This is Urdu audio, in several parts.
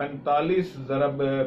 45 ×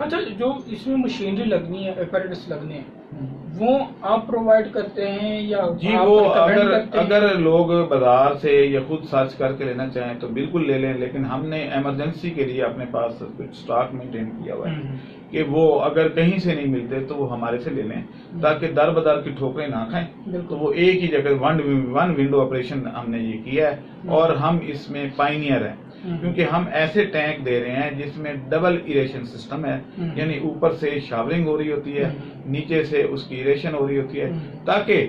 اچھا جو اس میں مشینری لگنی ہے اپیرٹس لگنے ہیں وہ آپ پرووائڈ کرتے ہیں یا جی وہ اگر لوگ بازار سے یا خود سرچ کر کے لینا چاہیں تو بالکل لے لیں، لیکن ہم نے ایمرجنسی کے لیے اپنے پاس کچھ اسٹاک مینٹین کیا ہوا ہے کہ وہ اگر کہیں سے نہیں ملتے تو وہ ہمارے سے لے لیں تاکہ در بدر کی ٹھوکریں نہ کھائیں. تو وہ ایک ہی جگہ ون ونڈو آپریشن ہم نے یہ کیا ہے اور ہم اس میں پائنیئر ہیں کیونکہ ہم ایسے ٹینک دے رہے ہیں جس میں ڈبل ایریشن سسٹم ہے، یعنی اوپر سے شاورنگ ہو رہی ہوتی ہے، نیچے سے اس کی ایریشن ہو رہی ہوتی ہے تاکہ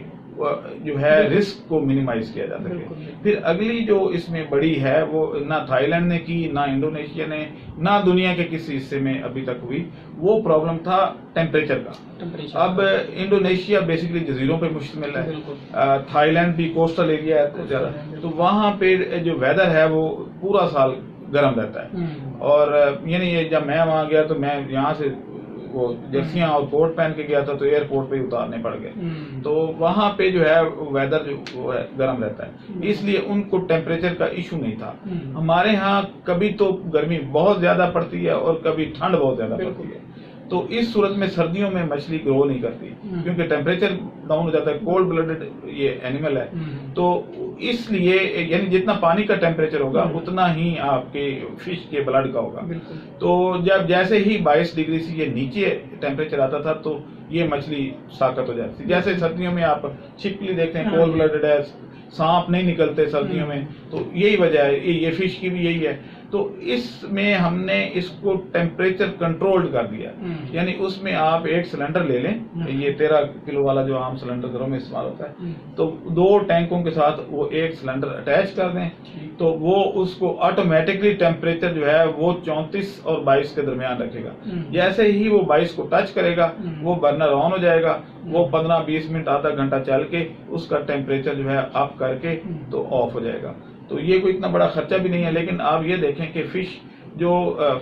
جو ہے رسک کو منیمائز کیا جا سکے. پھر اگلی جو اس میں بڑی ہے وہ نہ تھائی لینڈ نے کی، نہ انڈونیشیا نے، نہ دنیا کے کسی حصے میں ابھی تک ہوئی، وہ پرابلم تھا ٹیمپریچر کا. اب انڈونیشیا بیسیکلی جزیروں پہ مشتمل ہے، تھائی لینڈ بھی کوسٹل ایریا ہے، تو وہاں پہ جو ویدر ہے وہ پورا سال گرم رہتا ہے. اور یعنی جب میں وہاں گیا تو میں یہاں سے وہ جرسیاں اور کوٹ پہن کے گیا تھا تو ایئرپورٹ پہ اتارنے پڑ گئے. تو وہاں پہ جو ہے ویدر جو ہے گرم رہتا ہے، اس لیے ان کو ٹیمپریچر کا ایشو نہیں تھا. ہمارے ہاں کبھی تو گرمی بہت زیادہ پڑتی ہے اور کبھی ٹھنڈ بہت زیادہ پڑتی ہے، تو اس صورت میں سردیوں میں مچھلی گرو نہیں کرتی کیونکہ ٹیمپریچر ڈاؤن ہو جاتا ہے. کولڈ بلڈڈ یہ اینیمل ہے، تو اس لیے یعنی جتنا پانی کا ٹیمپریچر ہوگا اتنا ہی آپ کے فش کے بلڈ کا ہوگا. تو جب جیسے ہی 22 ڈگری سے یہ نیچے ٹیمپریچر آتا تھا تو یہ مچھلی ساکت ہو جاتی تھی. جیسے سردیوں میں آپ چھپکلی دیکھتے ہیں کولڈ بلڈڈ ہے، سانپ نہیں نکلتے سردیوں میں، تو یہی وجہ ہے. یہ فش کی بھی یہی ہے. تو اس میں ہم نے اس کو ٹیمپریچر کنٹرولڈ کر دیا، یعنی اس میں آپ ایک سلنڈر لے لیں، یہ 13 کلو والا جو عام سلنڈر گھروں میں استعمال ہوتا ہے، تو 2 ٹینکوں کے ساتھ وہ ایک سلنڈر اٹیچ کر دیں تو وہ اس کو آٹومیٹکلی ٹیمپریچر جو ہے وہ 34 اور 22 کے درمیان رکھے گا. جیسے ہی وہ 22 کو ٹچ کرے گا وہ برنر آن ہو جائے گا، وہ 15-20 منٹ آدھا گھنٹہ چل کے اس کا ٹیمپریچر جو ہے اپ کر کے تو آف ہو جائے گا. تو یہ کوئی اتنا بڑا خرچہ بھی نہیں ہے. لیکن آپ یہ دیکھیں کہ فش جو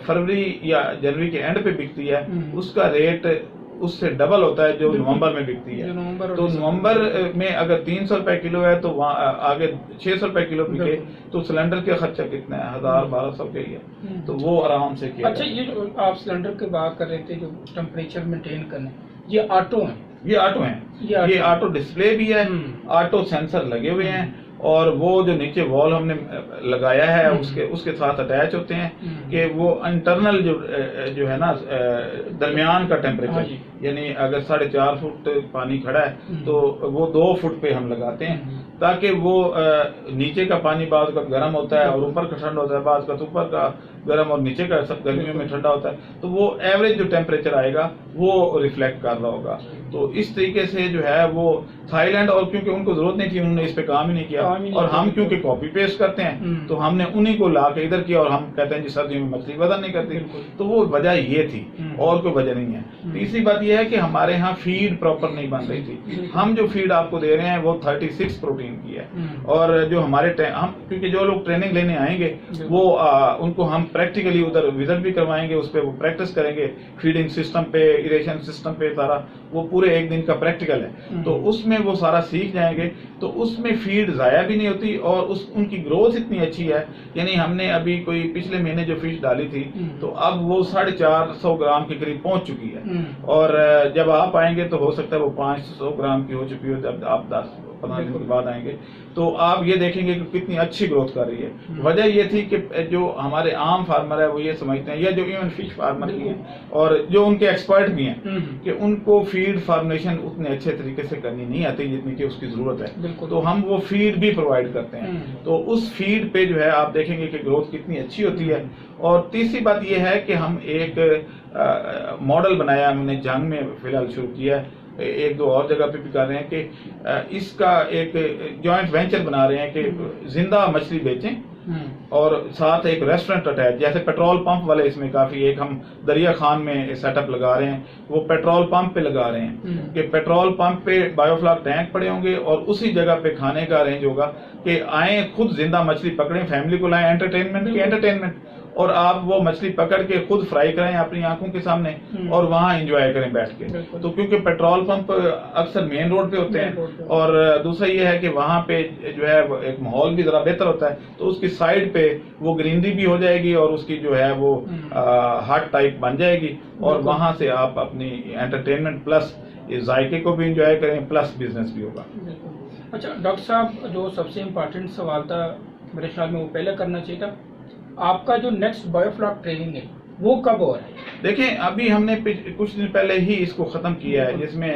فروری یا جنوری کے اینڈ پہ بکتی ہے اس کا ریٹ اس سے ڈبل ہوتا ہے جو نومبر میں بکتی ہے. تو نومبر میں اگر 300 روپے کلو ہے تو وہاں آگے 600 روپے کلو بکے تو سلنڈر کا خرچہ کتنا ہے؟ 1000-1200 کا ہی ہے. تو وہ آرام سے کیا. اچھا یہ جو آپ سلنڈر کی بات کر رہے تھے جو ٹیمپریچر مینٹین کرنے، یہ آٹو ہیں؟ یہ آٹو ہیں، یہ آٹو ڈسپلے بھی ہے، آٹو سینسر لگے ہوئے ہیں، اور وہ جو نیچے وال ہم نے لگایا ہے اس کے ساتھ اٹیچ ہوتے ہیں کہ وہ انٹرنل جو ہے نا درمیان کا ٹیمپریچر، یعنی اگر 4.5 فٹ پانی کھڑا ہے تو وہ 2 فٹ پہ ہم لگاتے ہیں تاکہ وہ نیچے کا پانی بعض کا گرم ہوتا ہے اور اوپر کا ٹھنڈا ہوتا ہے، بعض کا اوپر کا گرم اور نیچے کا سب گرمیوں میں ٹھنڈا ہوتا ہے، تو وہ ایوریج جو ٹیمپریچر آئے گا وہ ریفلیکٹ کر رہا ہوگا. تو اس طریقے سے جو ہے وہ تھائی لینڈ، اور کیونکہ ان کو ضرورت نہیں تھی انہوں نے اس پہ کام ہی نہیں کیا، اور ہم کیونکہ کاپی پیسٹ کرتے ہیں تو ہم نے انہی کو لا کے ادھر کیا اور ہم کہتے ہیں جی سردیوں میں مچھلی وزن نہیں کرتی. تو وہ وجہ یہ تھی اور کوئی وجہ نہیں ہے. تیسری بات یہ ہے کہ ہمارے ہاں فیڈ پراپر نہیں بن رہی تھی. ہم جو فیڈ آپ کو دے رہے ہیں وہ 36 پروٹین کی ہے، اور جو ہمارے ہم کیونکہ جو لوگ ٹریننگ لینے آئیں گے وہ ان کو ہم پریکٹیکلی ادھر وزٹ بھی کروائیں گے، اس پہ وہ پریکٹس کریں گے فیڈنگ سسٹم پہ، ایریشن سسٹم پہ، سارا وہ پورے 1 دن کا پریکٹیکل ہے. تو اس میں وہ سارا سیکھ جائیں گے تو اس میں فیڈ ضائع بھی نہیں ہوتی اور ان کی گروتھ اتنی اچھی ہے. یعنی ہم نے ابھی کوئی پچھلے مہینے جو فش ڈالی تھی تو اب وہ 450 گرام کے قریب پہنچ چکی ہے، اور جب آپ آئیں گے تو ہو سکتا ہے وہ 500 گرام کی ہو چکی ہو جب آپ 10-15 دن کے بعد آئیں گے تو آپ یہ دیکھیں گے کہ کتنی اچھی گروتھ کر رہی ہے. وجہ یہ تھی کہ جو ہمارے عام فارمر ہے وہ یہ سمجھتے ہیں، یا جو ایون فش فارمر بھی ہیں اور جو ان کے ایکسپرٹ بھی ہیں، کہ ان کو فیڈ فارمیشن اتنے اچھے طریقے سے کرنی نہیں آتی جتنی کہ اس کی ضرورت ہے. تو ہم وہ فیڈ بھی پرووائڈ کرتے ہیں. تو اس فیڈ پہ جو ہے آپ دیکھیں گے کہ گروتھ کتنی اچھی ہوتی ہے. اور تیسری بات یہ ہے کہ ہم ایک ماڈل بنایا، ہم نے جنگ میں فی الحال شروع کیا ہے، 1-2 اور جگہ پہ بھی کر رہے ہیں کہ اس کا ایک جوائنٹ وینچر بنا رہے ہیں کہ زندہ مچھلی بیچیں اور ساتھ ایک ریسٹورنٹ اٹیچ، جیسے پیٹرول پمپ والے اس میں کافی، ایک ہم دریا خان میں سیٹ اپ لگا رہے ہیں، وہ پیٹرول پمپ پہ لگا رہے ہیں کہ پیٹرول پمپ پہ بایو فلاک ٹینک پڑے ہوں گے اور اسی جگہ پہ کھانے کا ارینج ہوگا کہ آئیں خود زندہ مچھلی پکڑیں، فیملی کو لائیں، انٹرٹینمنٹ کی انٹرٹینمنٹ، اور آپ وہ مچھلی پکڑ کے خود فرائی کریں اپنی آنکھوں کے سامنے اور وہاں انجوائے کریں بیٹھ کے. تو کیونکہ پیٹرول پمپ اکثر مین روڈ پہ ہوتے ہیں اور دوسرا یہ ہے کہ وہاں پہ جو ہے ایک ماحول بھی ذرا بہتر ہوتا ہے, تو اس کی سائڈ پہ وہ گرینری بھی ہو جائے گی اور اس کی جو ہے وہ ہٹ ٹائپ بن جائے گی, اور وہاں سے آپ اپنی انٹرٹینمنٹ پلس ذائقے کو بھی انجوائے کریں پلس بزنس بھی ہوگا. اچھا ڈاکٹر صاحب, جو سب سے امپارٹنٹ سوال تھا میرے خیال میں وہ پہلے کرنا چاہیے تھا, آپ کا جو نیکسٹ بایو فلاک ٹریننگ ہے وہ کب ہو رہا ہے؟ دیکھیں ابھی ہم نے کچھ دن پہلے ہی اس کو ختم کیا ہے, جس میں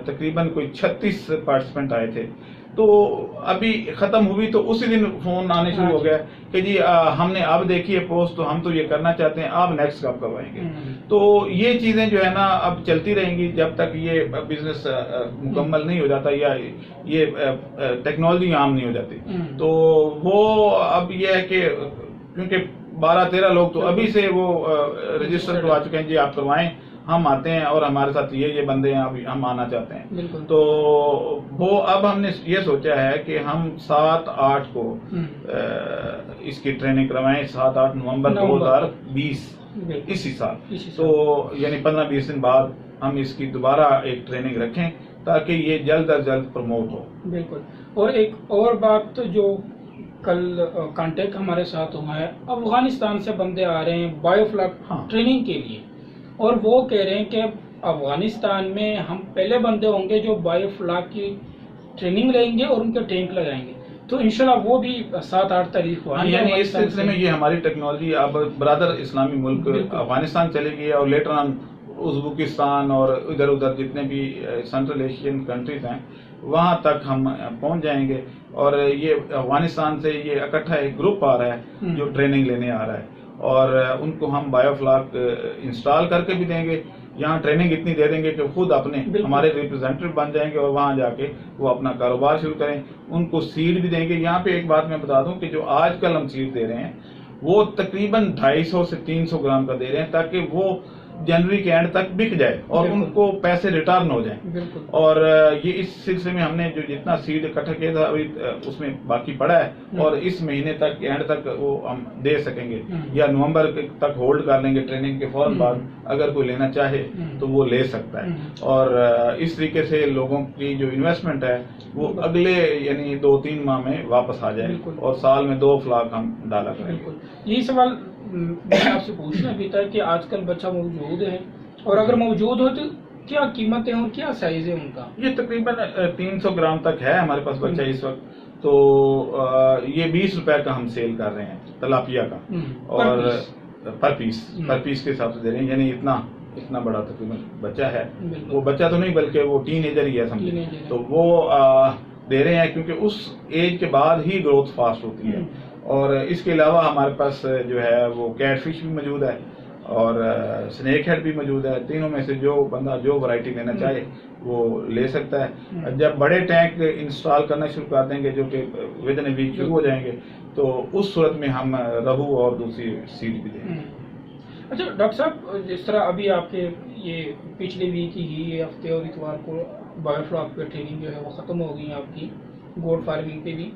تقریباً کوئی 36 پارٹیسپینٹ آئے تھے. تو ابھی ختم ہوئی تو اسی دن فون آنے شروع ہو گیا کہ جی ہم نے اب دیکھی ہے پوسٹ, تو ہم تو یہ کرنا چاہتے ہیں, آپ نیکسٹ کب کروائیں گے. تو یہ چیزیں جو ہے نا اب چلتی رہیں گی جب تک یہ بزنس مکمل نہیں ہو جاتا یا یہ ٹیکنالوجی عام نہیں ہو جاتی. تو وہ اب یہ ہے کہ کیونکہ 12-13 لوگ تو ابھی سے وہ رجسٹر کروا چکے ہیں, جی آپ کروائیں, ہم آتے ہیں اور ہمارے ساتھ یہ بندے ہیں, ابھی ہم آنا چاہتے ہیں. تو وہ اب ہم نے یہ سوچا ہے کہ ہم 7-8 کو اس کی ٹریننگ کروائیں, 7-8 نومبر 2020 اسی سال. تو یعنی 15-20 دن بعد ہم اس کی دوبارہ ایک ٹریننگ رکھیں تاکہ یہ جلد از جلد پروموٹ ہو. بالکل. اور ایک اور بات جو کل کانٹیکٹ ہمارے ساتھ ہوا ہے, افغانستان سے بندے آ رہے ہیں بایو فلاک ٹریننگ کے لیے, اور وہ کہہ رہے ہیں کہ افغانستان میں ہم پہلے بندے ہوں گے جو بایو فلاک کی ٹریننگ لیں گے اور ان کے ٹینک لگائیں گے. تو انشاءاللہ وہ بھی 7-8 تاریخ کو یعنی اس سلسلے میں یہ ہماری ٹیکنالوجی اب برادر اسلامی ملک افغانستان چلے گی, اور لیٹر آن ازبکستان اور ادھر ادھر جتنے بھی سینٹرل ایشین کنٹریز ہیں وہاں تک ہم پہنچ جائیں گے. اور یہ افغانستان سے یہ اکٹھا ایک گروپ آ رہا ہے جو ٹریننگ لینے آ رہا ہے, اور ان کو ہم بایو فلاک انسٹال کر کے بھی دیں گے. یہاں ٹریننگ اتنی دے دیں گے کہ خود اپنے ہمارے ریپرزینٹیو بن جائیں گے اور وہاں جا کے وہ اپنا کاروبار شروع کریں. ان کو سیڈ بھی دیں گے. یہاں پہ ایک بات میں بتا دوں کہ جو آج کل ہم سیڈ دے رہے ہیں وہ تقریباً 250 سے 300 گرام کا دے رہے ہیں تاکہ وہ جنوری کے اینڈ تک بک جائے اور ان کو پیسے ریٹرن ہو جائیں. اور یہ اس سلسلے میں ہم نے جو جتنا سیڈ اکٹھا کیا تھا ابھی اس میں باقی پڑا ہے, اور اس مہینے تک اینڈ تک وہ ہم دے سکیں گے, یا نومبر تک ہولڈ کر لیں گے. ٹریننگ کے فوراً بعد اگر کوئی لینا چاہے تو وہ لے سکتا ہے. اور اس طریقے سے لوگوں کی جو انویسٹمنٹ ہے وہ اگلے یعنی 2-3 ماہ میں واپس آ جائے, اور سال میں 2 فلاک ہم ڈالا کریں گے. یہی سوال میں آپ سے پوچھنا بھی تھا کہ آج کل بچہ موجود ہے, اور اگر موجود ہو تو کیا قیمتیں اور کیا سائز ہے ان کا؟ یہ تقریباً 300 گرام تک ہے ہمارے پاس بچہ اس وقت. تو یہ 20 روپے کا ہم سیل کر رہے ہیں تلاپیا کا, اور پر پیس کے حساب سے دے رہے ہیں. یعنی اتنا بڑا تقریباً بچہ ہے, وہ بچہ تو نہیں بلکہ وہ ٹین ایجر ہی ہے سمجھے. تو وہ دے رہے ہیں کیونکہ اس ایج کے بعد ہی گروتھ فاسٹ ہوتی ہے. اور اس کے علاوہ ہمارے پاس جو ہے وہ کیٹ فش بھی موجود ہے اور سنیک ہیڈ بھی موجود ہے. تینوں میں سے جو بندہ جو ورائٹی لینا چاہے وہ لے سکتا ہے. جب بڑے ٹینک انسٹال کرنا شروع کر دیں گے جو کہ ود ان ویک شروع ہو جائیں گے, تو اس صورت میں ہم رہو اور دوسری سیڈ بھی دیں گے. اچھا ڈاکٹر صاحب, جس طرح ابھی آپ کے یہ پچھلے ویک ہی ہفتے اور اتوار کو بایو فلاک پہ ٹریننگ جو ہے وہ ختم ہو گئی آپ کی گوڈ فارمنگ پہ بھی,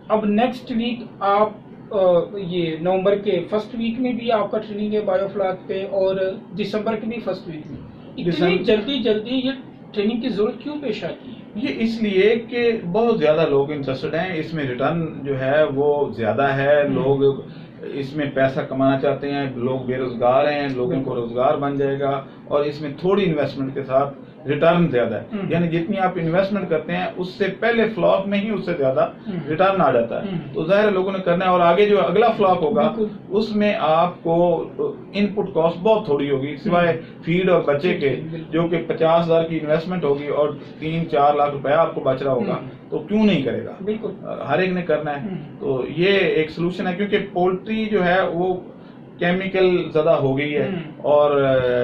اب نیکسٹ ویک آپ یہ نومبر کے فرسٹ ویک میں بھی آپ کا ٹریننگ ہے بایو فلاک پہ, اور دسمبر کے بھی فرسٹ ویک میں. اتنی جلدی یہ ٹریننگ کی ضرورت کیوں پیش آتی ہے؟ یہ اس لیے کہ بہت زیادہ لوگ انٹرسٹڈ ہیں اس میں. ریٹرن جو ہے وہ زیادہ ہے, لوگ اس میں پیسہ کمانا چاہتے ہیں, لوگ بے روزگار ہیں, لوگوں کو روزگار بن جائے گا, اور اس میں تھوڑی انویسٹمنٹ کے ساتھ ریٹرن زیادہ ہے. یعنی جتنی آپ انویسٹمنٹ کرتے ہیں اس سے پہلے فلاک میں ہی اس سے زیادہ ریٹرن آ جاتا ہے. تو ظاہر لوگوں نے کرنا ہے, اور آگے جو اگلا فلاک ہوگا اس میں آپ کو ان پٹ کاسٹ بہت تھوڑی ہوگی سوائے فیڈ اور بچے کے, جو کہ 50,000 کی انویسٹمنٹ ہوگی اور 3-4 لاکھ روپیہ آپ کو بچ رہا ہوگا. تو کیوں نہیں کرے گا, ہر ایک نے کرنا ہے. تو یہ ایک سلوشن ہے, کیونکہ پولٹری جو ہے وہ کیمیکل زدہ ہو گئی ہے اور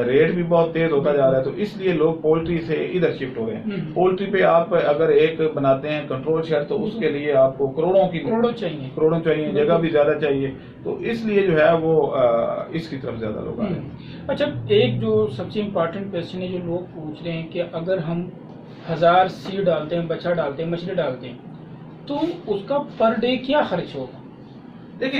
ریٹ بھی بہت تیز ہوتا جا رہا ہے. تو اس لیے لوگ پولٹری سے ادھر شفٹ ہو گئے ہیں. پولٹری پہ آپ اگر ایک بناتے ہیں کنٹرول شیڈ تو اس کے لیے آپ کو کروڑوں چاہیے, جگہ بھی زیادہ چاہیے. تو اس لیے جو ہے وہ اس کی طرف زیادہ لوگ آ رہے ہیں. اچھا, ایک جو سب سے امپورٹنٹ کوشچن ہے جو لوگ پوچھ رہے ہیں کہ اگر ہم 1000 سیڈ ڈالتے ہیں, بچہ ڈالتے ہیں, مچھلی ڈالتے ہیں, تو اس کا پر ڈے کیا خرچ ہوگا؟ دیکھیں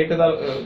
1000